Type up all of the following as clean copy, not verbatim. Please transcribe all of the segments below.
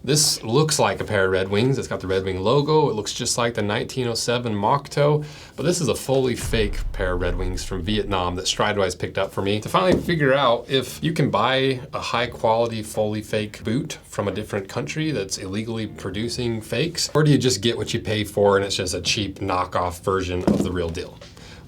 This looks like a pair of Red Wings. It's got the Red Wing logo. It looks just like the 1907 mock toe, but this is a fully fake pair of Red Wings from Vietnam that Stridewise picked up for me to finally figure out if you can buy a high quality, fully fake boot from a different country that's illegally producing fakes, or do you just get what you pay for and it's just a cheap knockoff version of the real deal?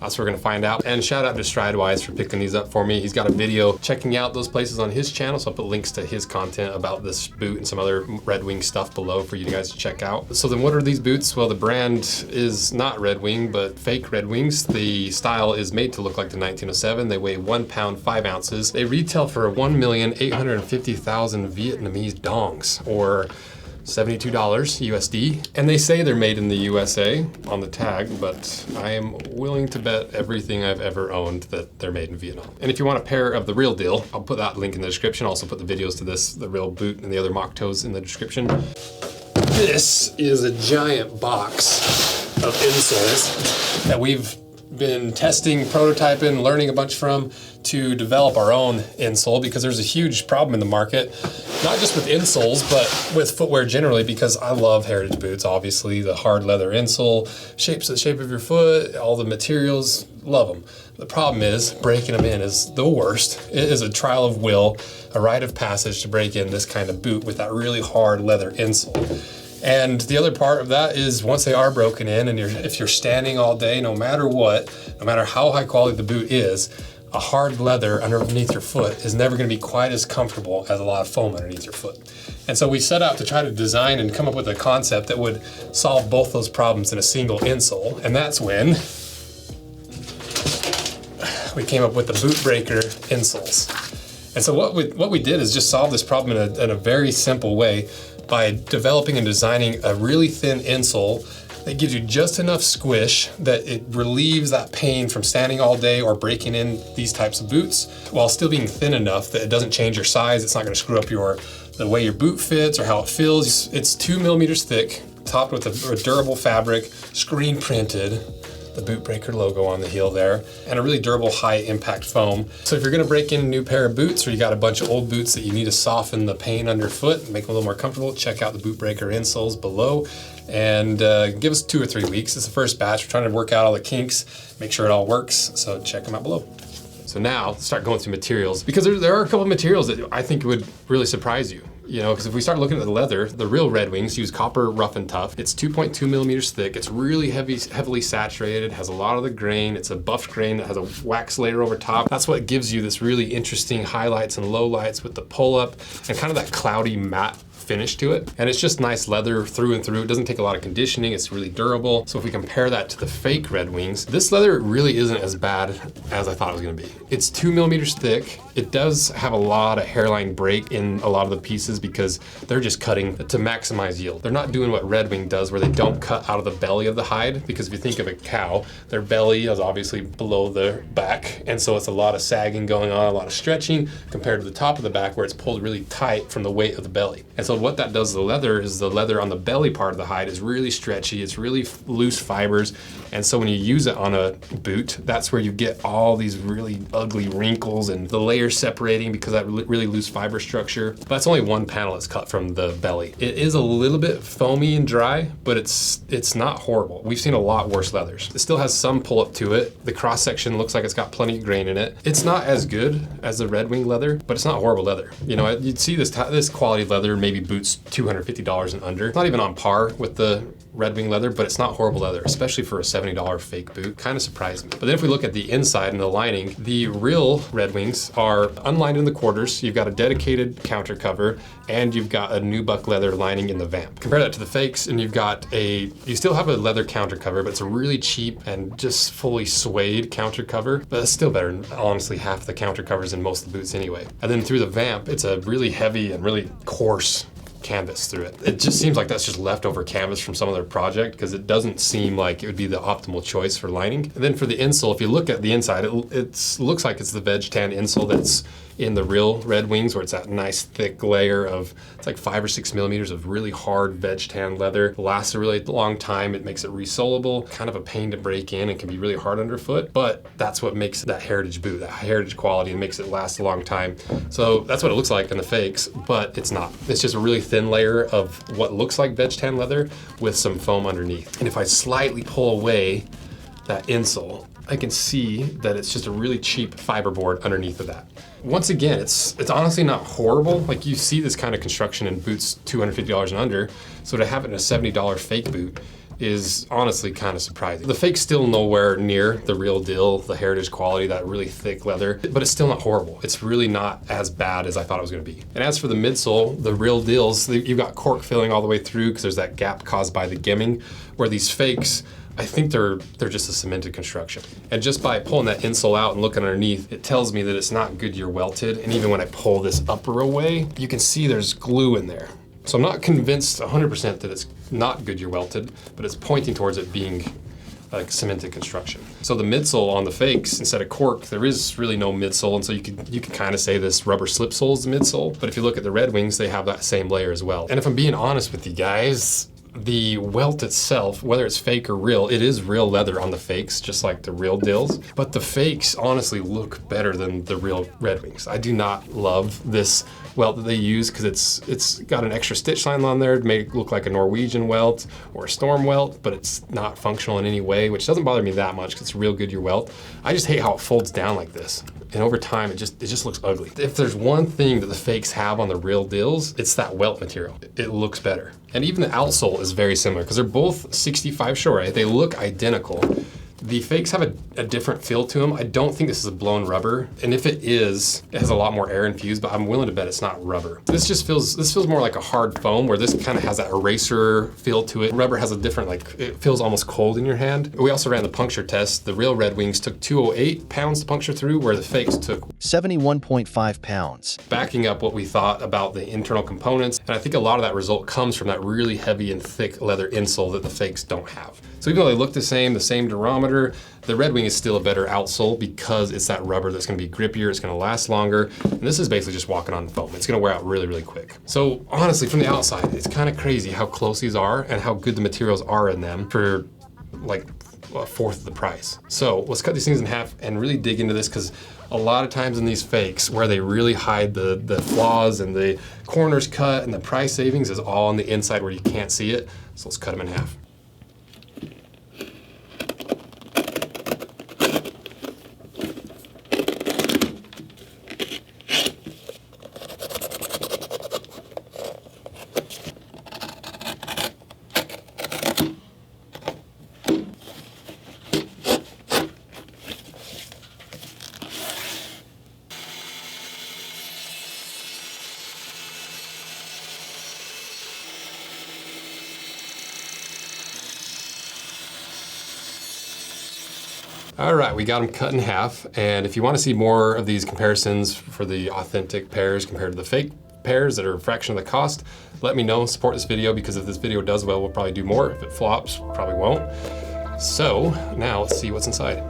That's what we're gonna find out. And shout out to Stridewise for picking these up for me. He's got a video checking out those places on his channel, so I'll put links to his content about this boot and some other Red Wing stuff below for you guys to check out. So then what are these boots? Well, the brand is not Red Wing, but fake Red Wings. The style is made to look like the 1907. They weigh 1 pound, 5 ounces. They retail for 1,850,000 Vietnamese dongs, or $72 USD. And they say they're made in the USA on the tag, but I am willing to bet everything I've ever owned that they're made in Vietnam. And if you want a pair of the real deal, I'll put that link in the description. I'll also put the videos to this, the real boot and the other mock toes in the description. This is a giant box of insoles that we've been testing, prototyping, learning a bunch from to develop our own insole, because there's a huge problem in the market, not just with insoles, but with footwear generally, because I love heritage boots, obviously, the hard leather insole, shapes the shape of your foot, all the materials, love them. The problem is breaking them in is the worst. It is a trial of will, a rite of passage to break in this kind of boot with that really hard leather insole. And the other part of that is once they are broken in, and if you're standing all day, no matter what, no matter how high quality the boot is, a hard leather underneath your foot is never gonna be quite as comfortable as a lot of foam underneath your foot. And so we set out to try to design and come up with a concept that would solve both those problems in a single insole. And that's when we came up with the Boot Breaker insoles. And so what we did is just solve this problem in a very simple way by developing and designing a really thin insole that gives you just enough squish that it relieves that pain from standing all day or breaking in these types of boots, while still being thin enough that it doesn't change your size. It's not gonna screw up the way your boot fits or how it feels. It's 2 millimeters thick, topped with a durable fabric, screen printed, the Boot Breaker logo on the heel there, and a really durable high impact foam. So if you're gonna break in a new pair of boots, or you got a bunch of old boots that you need to soften the pain underfoot and make them a little more comfortable, check out the Boot Breaker insoles below, and give us 2 or 3 weeks. It's the first batch. We're trying to work out all the kinks, make sure it all works, so check them out below. So now let's start going through materials, because there are a couple of materials that I think would really surprise you. You know, because if we start looking at the leather, the real Red Wings use copper rough and tough. It's 2.2 millimeters thick. It's really heavily saturated, has a lot of the grain. It's a buffed grain that has a wax layer over top. That's what gives you this really interesting highlights and lowlights with the pull up and kind of that cloudy matte finish to it. And it's just nice leather through and through. It doesn't take a lot of conditioning. It's really durable. So if we compare that to the fake Red Wings, this leather really isn't as bad as I thought it was gonna be. It's 2 millimeters thick. It does have a lot of hairline break in a lot of the pieces because they're just cutting to maximize yield. They're not doing what Red Wing does, where they don't cut out of the belly of the hide, because if you think of a cow, their belly is obviously below their back. And so it's a lot of sagging going on, a lot of stretching compared to the top of the back where it's pulled really tight from the weight of the belly. And so what that does to the leather is the leather on the belly part of the hide is really stretchy. It's really loose fibers. And so when you use it on a boot, that's where you get all these really ugly wrinkles and the layers separating because of that really loose fiber structure. But that's only one panel that's cut from the belly. It is a little bit foamy and dry, but it's not horrible. We've seen a lot worse leathers. It still has some pull up to it. The cross section looks like it's got plenty of grain in it. It's not as good as the Red Wing leather, but it's not horrible leather. You know, you'd see this quality leather, maybe boots $250 and under. It's not even on par with the Red Wing leather, but it's not horrible leather, especially for a $70 fake boot. Kind of surprised me. But then if we look at the inside and the lining, the real Red Wings are unlined in the quarters. You've got a dedicated counter cover, and you've got a nubuck leather lining in the vamp. Compare that to the fakes, and you still have a leather counter cover, but it's a really cheap and just fully suede counter cover. But it's still better than honestly half the counter covers in most of the boots anyway. And then through the vamp, it's a really heavy and really coarse canvas through it. It just seems like that's just leftover canvas from some other project, because it doesn't seem like it would be the optimal choice for lining. And then for the insole, if you look at the inside, it looks like it's the Veg Tan insole that's in the real Red Wings, where it's that nice thick layer of, it's like 5 or 6 millimeters of really hard veg tan leather. It lasts a really long time. It makes it resolable, kind of a pain to break in and can be really hard underfoot, but that's what makes that heritage boot, that heritage quality, and makes it last a long time. So that's what it looks like in the fakes, but it's not. It's just a really thin layer of what looks like veg tan leather with some foam underneath. And if I slightly pull away that insole, I can see that it's just a really cheap fiberboard underneath of that. Once again, it's honestly not horrible. Like, you see this kind of construction in boots $250 and under, so to have it in a $70 fake boot is honestly kind of surprising. The fake's still nowhere near the real deal, the heritage quality, that really thick leather, but it's still not horrible. It's really not as bad as I thought it was gonna be. And as for the midsole, the real deals, you've got cork filling all the way through because there's that gap caused by the gimming, where these fakes, I think they're just a cemented construction. And just by pulling that insole out and looking underneath, it tells me that it's not Goodyear welted. And even when I pull this upper away, you can see there's glue in there. So I'm not convinced 100% that it's not Goodyear welted, but it's pointing towards it being like cemented construction. So the midsole on the fakes, instead of cork, there is really no midsole, and so you could kind of say this rubber slip sole is the midsole. But if you look at the Red Wings, they have that same layer as well. And if I'm being honest with you guys, the welt itself, whether it's fake or real, it is real leather on the fakes, just like the real dills. But the fakes honestly look better than the real Red Wings. I do not love this welt that they use because it's got an extra stitch line on there to make it look like a Norwegian welt or a Storm welt, but it's not functional in any way, which doesn't bother me that much because it's a real Goodyear welt. I just hate how it folds down like this. And over time, it just looks ugly. If there's one thing that the fakes have on the real dills, it's that welt material. It looks better. And even the outsole is very similar because they're both 65 Shore. They look identical. The fakes have a different feel to them. I don't think this is a blown rubber. And if it is, it has a lot more air infused, but I'm willing to bet it's not rubber. This feels more like a hard foam, where this kind of has that eraser feel to it. Rubber has a different, like, it feels almost cold in your hand. We also ran the puncture test. The real Red Wings took 208 pounds to puncture through, where the fakes took 71.5 pounds. Backing up what we thought about the internal components, and I think a lot of that result comes from that really heavy and thick leather insole that the fakes don't have. So even though they look the same durometer, the Red Wing is still a better outsole because it's that rubber that's gonna be grippier, it's gonna last longer, and this is basically just walking on foam. It's gonna wear out really, really quick. So honestly, from the outside, it's kind of crazy how close these are and how good the materials are in them for like a fourth of the price. So let's cut these things in half and really dig into this, because a lot of times in these fakes, where they really hide the flaws and the corners cut and the price savings is all on the inside where you can't see it. So let's cut them in half. All right, we got them cut in half. And if you want to see more of these comparisons for the authentic pairs compared to the fake pairs that are a fraction of the cost, let me know, support this video, because if this video does well, we'll probably do more. If it flops, probably won't. So now let's see what's inside.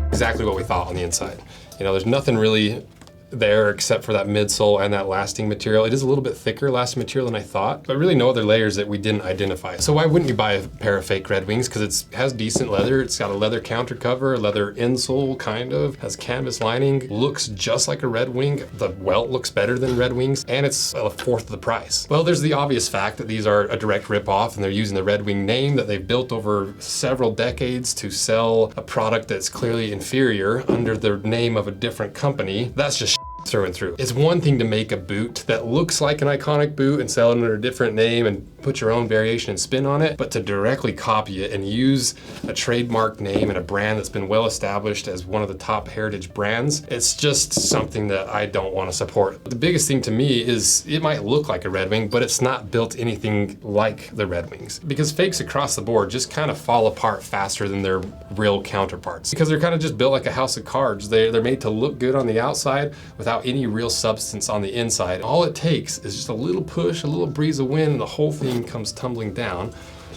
Exactly what we thought on the inside. You know, there's nothing really there except for that midsole and that lasting material. It is a little bit thicker lasting material than I thought, but really no other layers that we didn't identify. So why wouldn't you buy a pair of fake Red Wings? Because it has decent leather. It's got a leather counter cover, a leather insole kind of, has canvas lining, looks just like a Red Wing. The welt looks better than Red Wings, and it's a fourth of the price. Well, there's the obvious fact that these are a direct rip-off, and they're using the Red Wing name that they've built over several decades to sell a product that's clearly inferior under the name of a different company. That's just through and through. It's one thing to make a boot that looks like an iconic boot and sell it under a different name and put your own variation and spin on it, but to directly copy it and use a trademark name and a brand that's been well established as one of the top heritage brands, it's just something that I don't want to support. The biggest thing to me is it might look like a Red Wing, but it's not built anything like the Red Wings, because fakes across the board just kind of fall apart faster than their real counterparts, because they're kind of just built like a house of cards. They're made to look good on the outside without without any real substance on the inside. All it takes is just a little push, a little breeze of wind, and the whole thing comes tumbling down.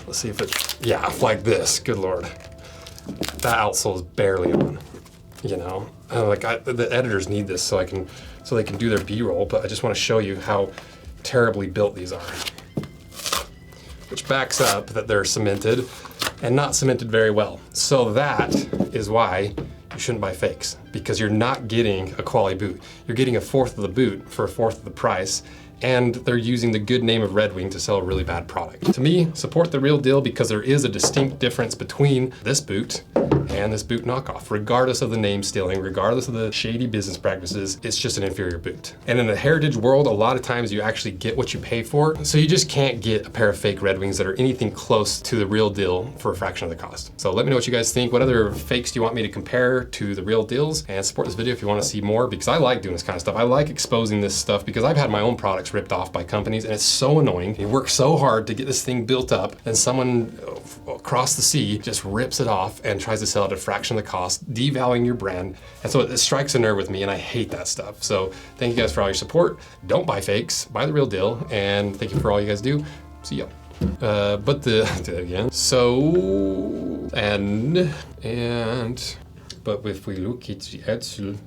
Let's see if it, yeah, like this, good Lord. That outsole is barely on, you know? The editors need this so they can do their B-roll, but I just want to show you how terribly built these are. Which backs up that they're cemented and not cemented very well. So that is why you shouldn't buy fakes, because you're not getting a quality boot. You're getting a fourth of the boot for a fourth of the price, and they're using the good name of Red Wing to sell a really bad product. To me, support the real deal because there is a distinct difference between this boot and this boot knockoff. Regardless of the name stealing, regardless of the shady business practices, it's just an inferior boot. And in the heritage world, a lot of times you actually get what you pay for. So you just can't get a pair of fake Red Wings that are anything close to the real deal for a fraction of the cost. So let me know what you guys think. What other fakes do you want me to compare to the real deals? And support this video if you want to see more, because I like doing this kind of stuff. I like exposing this stuff because I've had my own products ripped off by companies, and it's so annoying. You work so hard to get this thing built up, and someone across the sea just rips it off and tries to sell it at a fraction of the cost, devaluing your brand. And so it strikes a nerve with me, and I hate that stuff. So thank you guys for all your support. Don't buy fakes, buy the real deal, and thank you for all you guys do. See ya. But do that again. So, but if we look at the axle,